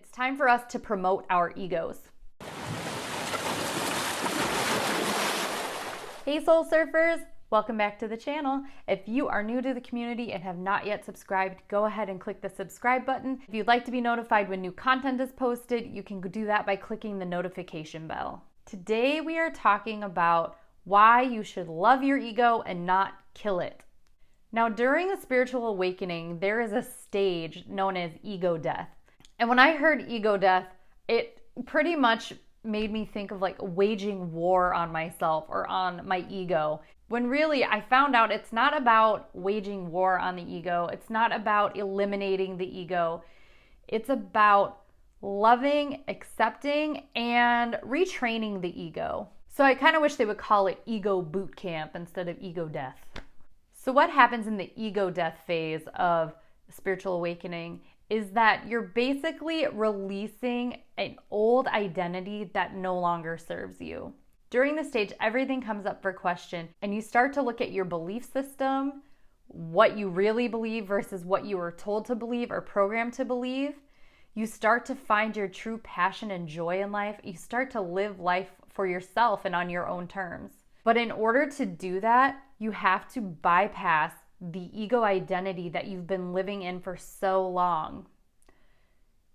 It's time for us to promote our egos. Hey Soul Surfers, welcome back to the channel. If you are new to the community and have not yet subscribed, go ahead and click the subscribe button. If you'd like to be notified when new content is posted, you can do that by clicking the notification bell. Today we are talking about why you should love your ego and not kill it. Now, during a spiritual awakening, there is a stage known as ego death. And when I heard ego death, it pretty much made me think of like waging war on myself or on my ego. When really I found out it's not about waging war on the ego. It's not about eliminating the ego. It's about loving, accepting, and retraining the ego. So I kind of wish they would call it ego boot camp instead of ego death. So what happens in the ego death phase of spiritual awakening is that you're basically releasing an old identity that no longer serves you. During this stage, everything comes up for question, and you start to look at your belief system, what you really believe versus what you were told to believe or programmed to believe. You start to find your true passion and joy in life. You start to live life for yourself and on your own terms. But in order to do that, you have to bypass the ego identity that you've been living in for so long.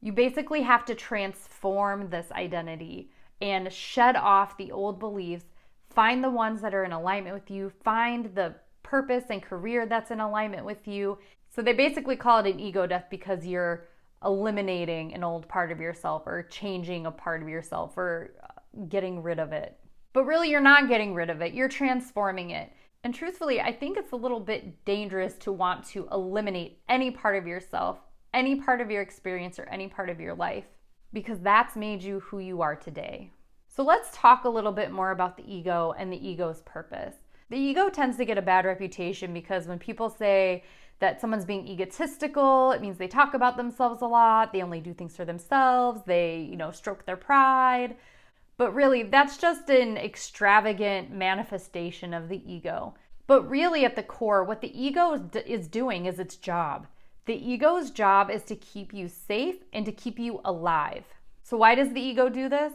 You basically have to transform this identity and shed off the old beliefs, find the ones that are in alignment with you, find the purpose and career that's in alignment with you. So they basically call it an ego death because you're eliminating an old part of yourself or changing a part of yourself or getting rid of it. But really, you're not getting rid of it. You're transforming it. And truthfully, I think it's a little bit dangerous to want to eliminate any part of yourself, any part of your experience, or any part of your life, because that's made you who you are today. So let's talk a little bit more about the ego and the ego's purpose. The ego tends to get a bad reputation because when people say that someone's being egotistical, it means they talk about themselves a lot, they only do things for themselves, they, stroke their pride. But really, that's just an extravagant manifestation of the ego. But really, at the core, what the ego is doing is its job. The ego's job is to keep you safe and to keep you alive. So why does the ego do this?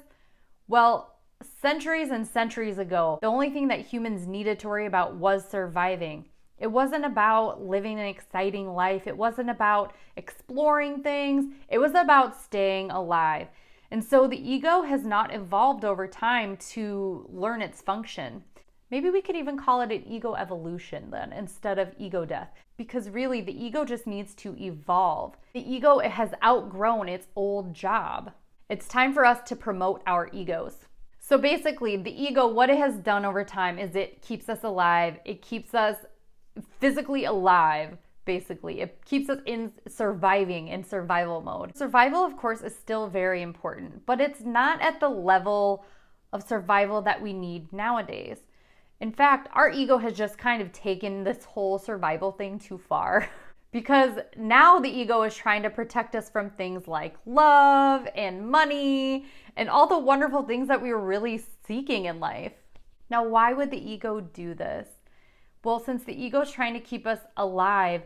Well, centuries and centuries ago, the only thing that humans needed to worry about was surviving. It wasn't about living an exciting life. It wasn't about exploring things. It was about staying alive. And so the ego has not evolved over time to learn its function. Maybe we could even call it an ego evolution then instead of ego death, because really the ego just needs to evolve. The ego has outgrown its old job. It's time for us to promote our egos. So basically the ego, what it has done over time is it keeps us alive. It keeps us physically alive. Basically, it keeps us in survival mode. Survival, of course, is still very important, but it's not at the level of survival that we need nowadays. In fact, our ego has just kind of taken this whole survival thing too far because now the ego is trying to protect us from things like love and money and all the wonderful things that we were really seeking in life. Now, why would the ego do this? Well, since the ego is trying to keep us alive,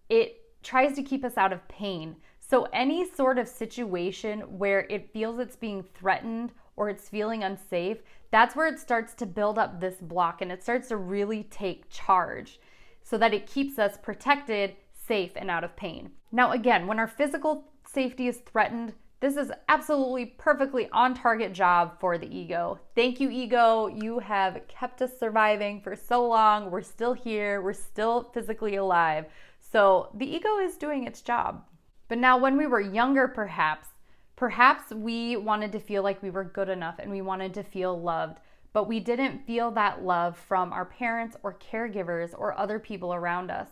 it tries to keep us out of pain. So any sort of situation where it feels it's being threatened or it's feeling unsafe, that's where it starts to build up this block and it starts to really take charge so that it keeps us protected, safe, and out of pain. Now, again, when our physical safety is threatened, this is absolutely perfectly on target job for the ego. Thank you, ego. You have kept us surviving for so long. We're still here. We're still physically alive. So the ego is doing its job. But now when we were younger, perhaps we wanted to feel like we were good enough and we wanted to feel loved, but we didn't feel that love from our parents or caregivers or other people around us.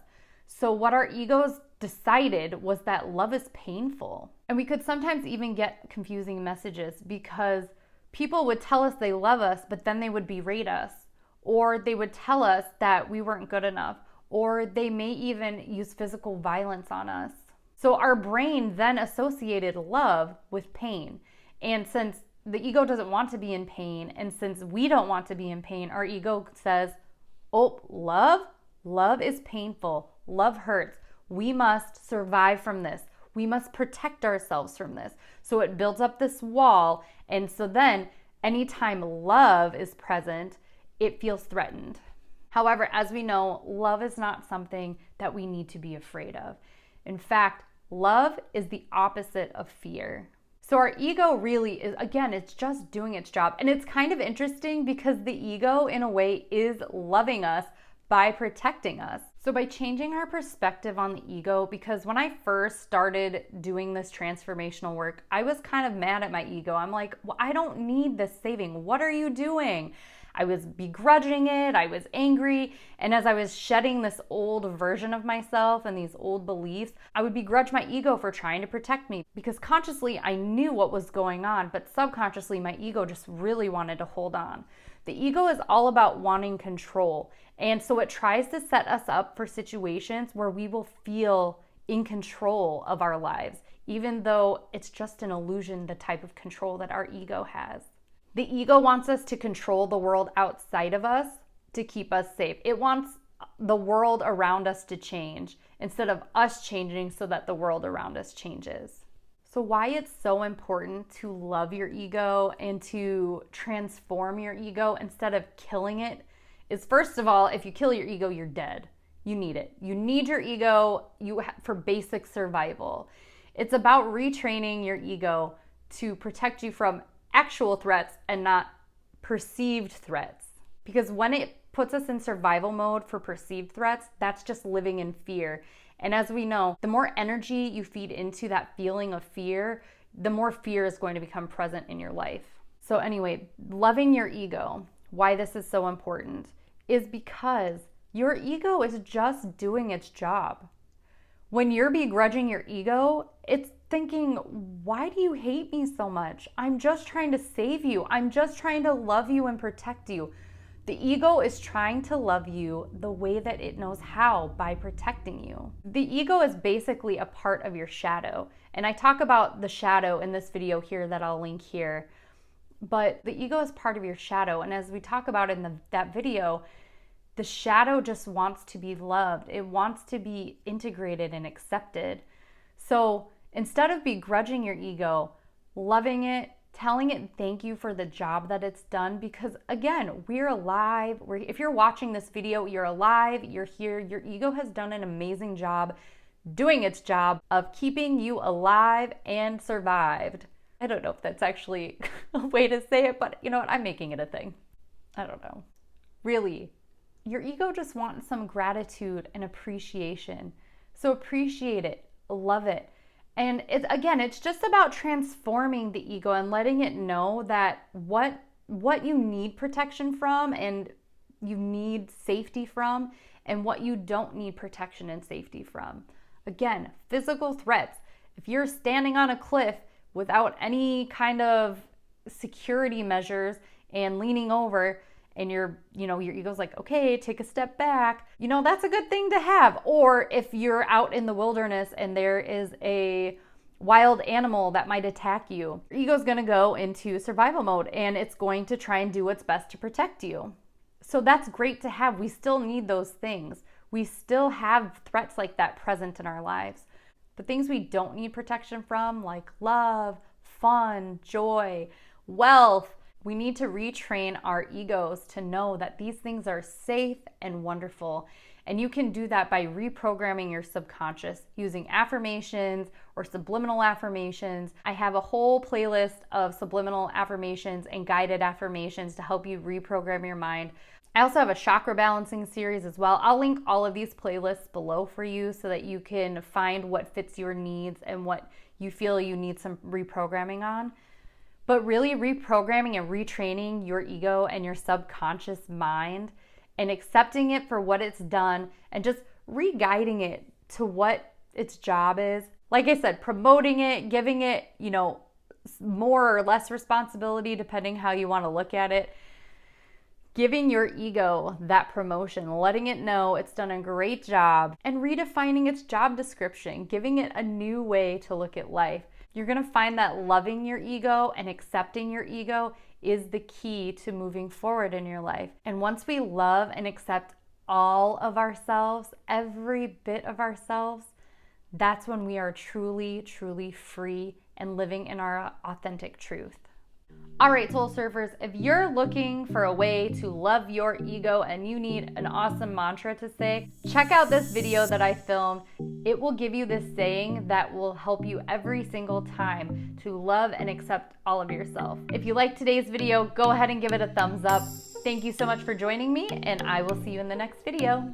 So what our egos decided was that love is painful. And we could sometimes even get confusing messages because people would tell us they love us, but then they would berate us, or they would tell us that we weren't good enough, or they may even use physical violence on us. So our brain then associated love with pain. And since the ego doesn't want to be in pain, and since we don't want to be in pain, our ego says, oh, love is painful. Love hurts. We must survive from this. We must protect ourselves from this. So it builds up this wall. And so then anytime love is present, it feels threatened. However, as we know, love is not something that we need to be afraid of. In fact, love is the opposite of fear. So our ego really is, again, it's just doing its job. And it's kind of interesting because the ego, in a way, is loving us by protecting us. So by changing our perspective on the ego, because when I first started doing this transformational work, I was kind of mad at my ego. I'm like, well, I don't need this saving. What are you doing? I was begrudging it. I was angry. And as I was shedding this old version of myself and these old beliefs, I would begrudge my ego for trying to protect me, because consciously I knew what was going on, but subconsciously my ego just really wanted to hold on. The ego is all about wanting control. And so it tries to set us up for situations where we will feel in control of our lives, even though it's just an illusion, the type of control that our ego has. The ego wants us to control the world outside of us to keep us safe. It wants the world around us to change instead of us changing so that the world around us changes. So why it's so important to love your ego and to transform your ego instead of killing it is, first of all, if you kill your ego, you're dead. You need it. You need your ego for basic survival. It's about retraining your ego to protect you from actual threats and not perceived threats. Because when it puts us in survival mode for perceived threats, that's just living in fear. And as we know, the more energy you feed into that feeling of fear, the more fear is going to become present in your life. So anyway, loving your ego, why this is so important, is because your ego is just doing its job. When you're begrudging your ego, it's thinking, why do you hate me so much? I'm just trying to save you. I'm just trying to love you and protect you. The ego is trying to love you the way that it knows how, by protecting you. The ego is basically a part of your shadow. And I talk about the shadow in this video here that I'll link here. But the ego is part of your shadow. And as we talk about in that video, the shadow just wants to be loved. It wants to be integrated and accepted. So instead of begrudging your ego, loving it, telling it thank you for the job that it's done, because again, we're alive. If you're watching this video, you're alive, you're here, your ego has done an amazing job doing its job of keeping you alive and survived. I don't know if that's actually a way to say it, but you know what? I'm making it a thing. I don't know. Really, your ego just wants some gratitude and appreciation. So appreciate it, love it. And it's just about transforming the ego and letting it know that what you need protection from and you need safety from, and what you don't need protection and safety from. Again, physical threats. If you're standing on a cliff without any kind of security measures and leaning over, and your ego's like, okay, take a step back, that's a good thing to have. Or if you're out in the wilderness and there is a wild animal that might attack you, your ego's gonna go into survival mode and it's going to try and do its best to protect you. So that's great to have. We still need those things. We still have threats like that present in our lives. The things we don't need protection from, like love, fun, joy, wealth, we need to retrain our egos to know that these things are safe and wonderful. And you can do that by reprogramming your subconscious using affirmations or subliminal affirmations. I have a whole playlist of subliminal affirmations and guided affirmations to help you reprogram your mind. I also have a chakra balancing series as well. I'll link all of these playlists below for you so that you can find what fits your needs and what you feel you need some reprogramming on. But really reprogramming and retraining your ego and your subconscious mind and accepting it for what it's done and just re-guiding it to what its job is. Like I said, promoting it, giving it, more or less responsibility depending how you want to look at it. Giving your ego that promotion, letting it know it's done a great job, and redefining its job description, giving it a new way to look at life. You're going to find that loving your ego and accepting your ego is the key to moving forward in your life. And once we love and accept all of ourselves, every bit of ourselves, that's when we are truly, truly free and living in our authentic truth. All right, soul surfers, if you're looking for a way to love your ego and you need an awesome mantra to say, check out this video that I filmed. It will give you this saying that will help you every single time to love and accept all of yourself. If you liked today's video, go ahead and give it a thumbs up. Thank you so much for joining me, and I will see you in the next video.